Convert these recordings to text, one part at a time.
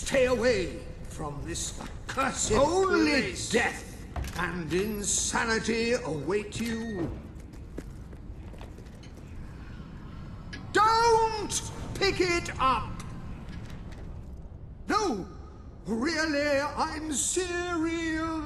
Stay away from this accursed place. Death and insanity await you. Don't pick it up! No, really, I'm serious.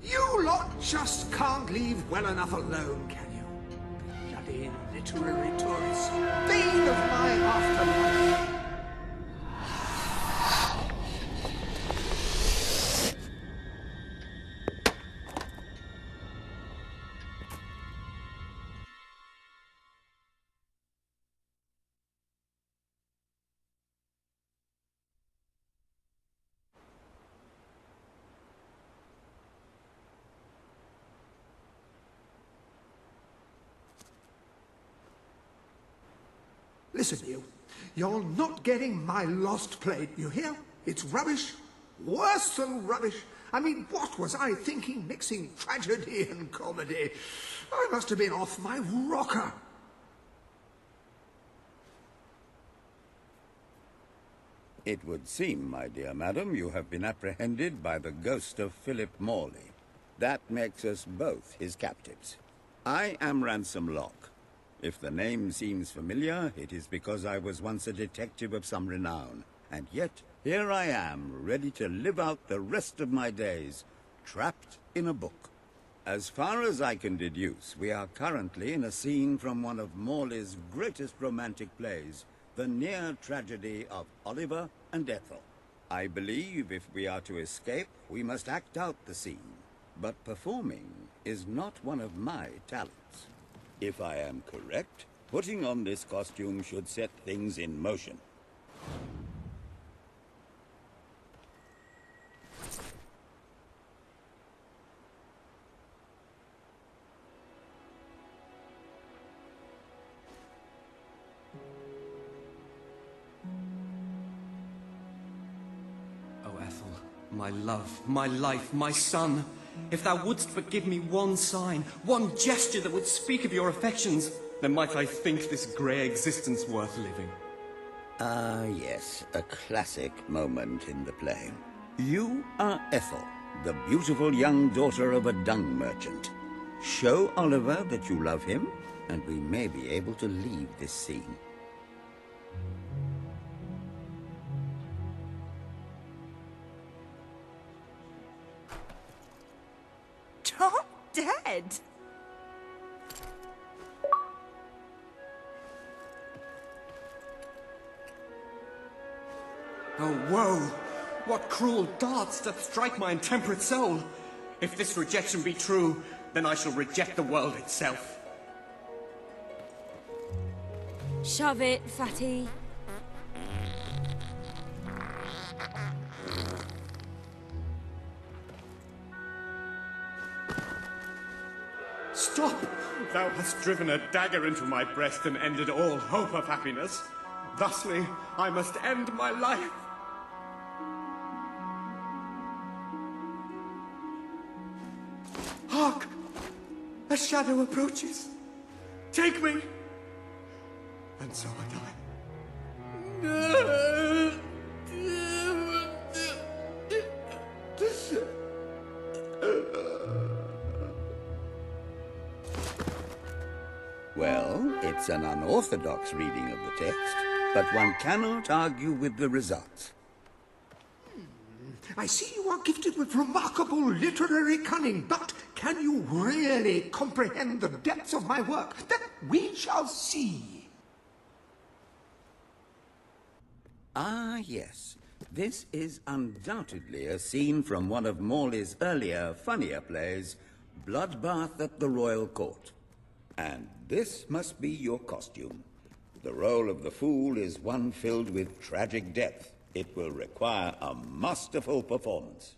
You lot just can't leave well enough alone, can you? Bloody literary tourists. Bane of my afterlife. Listen, you're not getting my lost plate, you hear? It's rubbish, worse than rubbish. I mean, what was I thinking mixing tragedy and comedy? I must have been off my rocker. It would seem, my dear madam, you have been apprehended by the ghost of Philip Morley. That makes us both his captives. I am Ransom Locke. If the name seems familiar, it is because I was once a detective of some renown. And yet, here I am, ready to live out the rest of my days, trapped in a book. As far as I can deduce, we are currently in a scene from one of Morley's greatest romantic plays, the near tragedy of Oliver and Ethel. I believe if we are to escape, we must act out the scene. But performing is not one of my talents. If I am correct, putting on this costume should set things in motion. Oh, Ethel, my love, my life, my son. If thou wouldst but give me one sign, one gesture that would speak of your affections, then might I think this grey existence worth living. Ah, yes, a classic moment in the play. You are Ethel, the beautiful young daughter of a dung merchant. Show Oliver that you love him, and we may be able to leave this scene. Drop dead. Oh, woe! What cruel darts doth strike my intemperate soul! If this rejection be true, then I shall reject the world itself. Shove it, fatty. Stop! Thou hast driven a dagger into my breast and ended all hope of happiness. Thusly, I must end my life. Hark! A shadow approaches. Take me! And so I die. Well, it's an unorthodox reading of the text, but one cannot argue with the results. I see you are gifted with remarkable literary cunning, but can you really comprehend the depths of my work? That we shall see. Ah, yes. This is undoubtedly a scene from one of Morley's earlier, funnier plays, Bloodbath at the Royal Court. And this must be your costume. The role of the fool is one filled with tragic depth. It will require a masterful performance.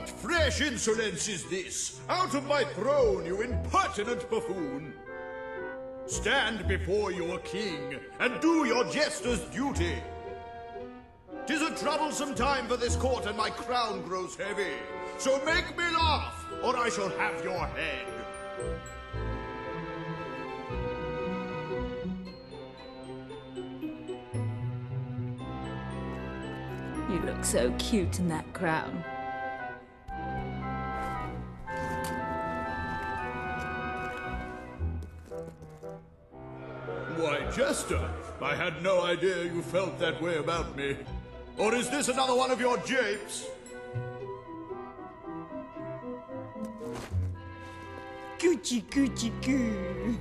What fresh insolence is this? Out of my throne, you impertinent buffoon! Stand before your king, and do your jester's duty. 'Tis a troublesome time for this court, and my crown grows heavy. So make me laugh, or I shall have your head. You look so cute in that crown. Why, Jester, I had no idea you felt that way about me. Or is this another one of your japes? Gucci, Gucci, goo.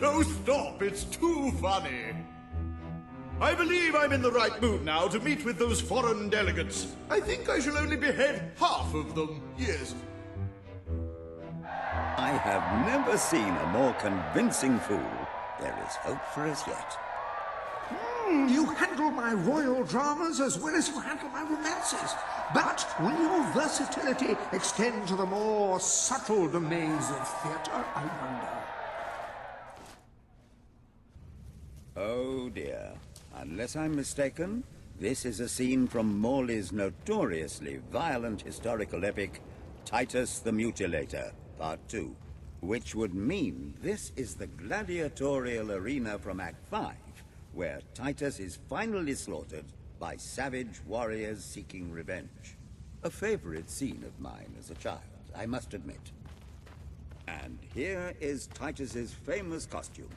Oh, stop, it's too funny. I believe I'm in the right mood now to meet with those foreign delegates. I think I shall only behead half of them, yes. I have never seen a more convincing fool. There is hope for us yet. You handle my royal dramas as well as you handle my romances. But will your versatility extend to the more subtle domains of theatre, I wonder? Oh dear. Unless I'm mistaken, this is a scene from Morley's notoriously violent historical epic, Titus the Mutilator, Part 2, which would mean this is the gladiatorial arena from Act 5, where Titus is finally slaughtered by savage warriors seeking revenge. A favorite scene of mine as a child, I must admit. And here is Titus's famous costume.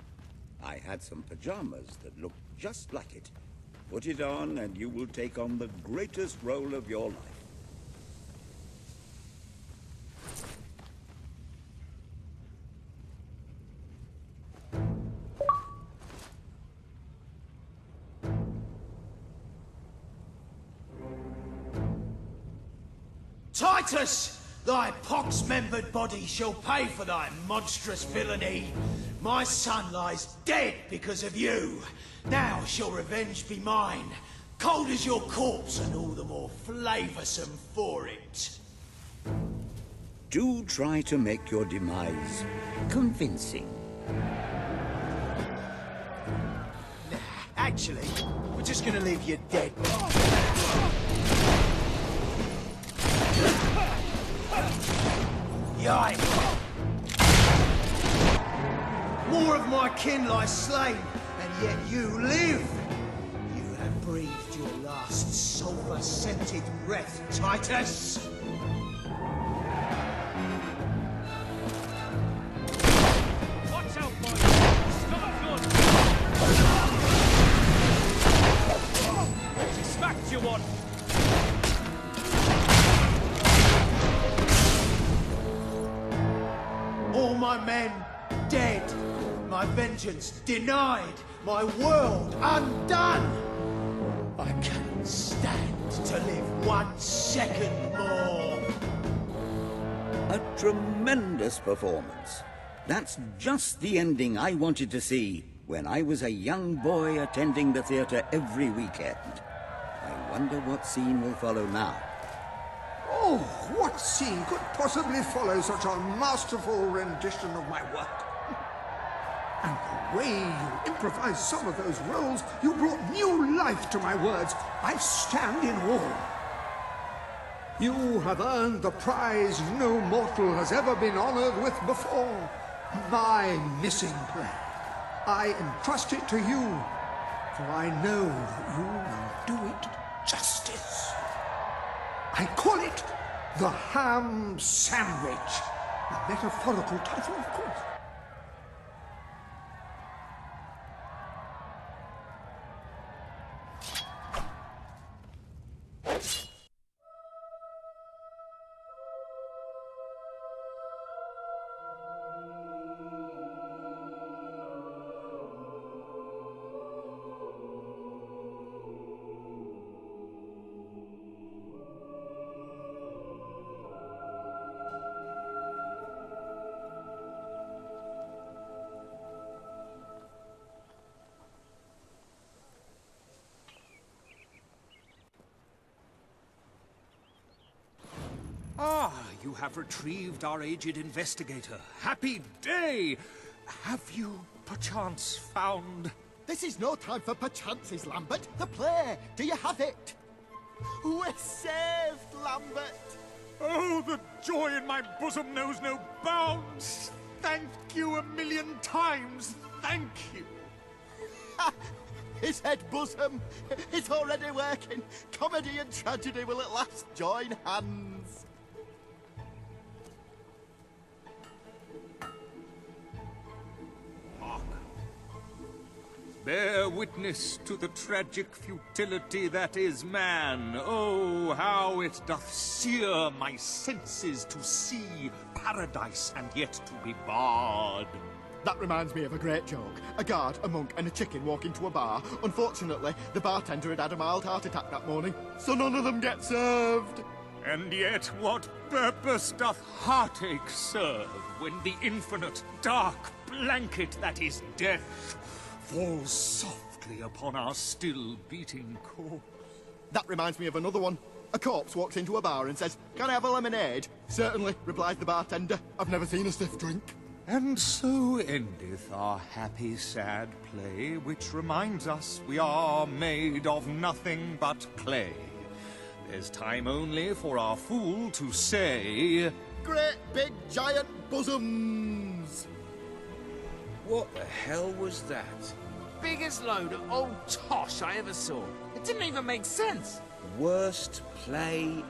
I had some pajamas that looked just like it. Put it on and you will take on the greatest role of your life. Titus! Thy pox-membered body shall pay for thy monstrous villainy. My son lies dead because of you. Now shall revenge be mine, cold as your corpse and all the more flavoursome for it. Do try to make your demise convincing. Nah, actually, we're just gonna leave you dead. Yikes! More of my kin lie slain, and yet you live. You have breathed your last sulphur-scented breath, Titus. Watch out, boys! Stop good! She smacked you one! All my men dead, my vengeance denied, my world undone. I cannot stand to live 1 second more. A tremendous performance. That's just the ending I wanted to see when I was a young boy attending the theatre every weekend. I wonder what scene will follow now. Oh, what scene could possibly follow such a masterful rendition of my work? And the way you improvised some of those roles, you brought new life to my words. I stand in awe. You have earned the prize no mortal has ever been honored with before. My missing play. I entrust it to you, for I know that you will do it justice. I call it the Ham Sandwich. A metaphorical title, of course. you have retrieved our aged investigator. Happy day! Have you, perchance, found... This is no time for perchances, Lambert. The play! Do you have it? We're saved, Lambert! Oh, the joy in my bosom knows no bounds! Thank you 1,000,000 times! Thank you! His head bosom! It's already working! Comedy and tragedy will at last join hands! Bear witness to the tragic futility that is man. Oh, how it doth sear my senses to see paradise and yet to be barred. That reminds me of a great joke. A guard, a monk, and a chicken walk into a bar. Unfortunately, the bartender had had a mild heart attack that morning, so none of them get served. And yet what purpose doth heartache serve when the infinite dark blanket that is death falls softly upon our still beating corpse? That reminds me of another one. A corpse walks into a bar and says, "Can I have a lemonade?" "Certainly," replies the bartender. "I've never seen a stiff drink." And so endeth our happy sad play, which reminds us we are made of nothing but clay. There's time only for our fool to say... Great big giant bosoms! What the hell was that? Biggest load of old tosh I ever saw. It didn't even make sense. Worst play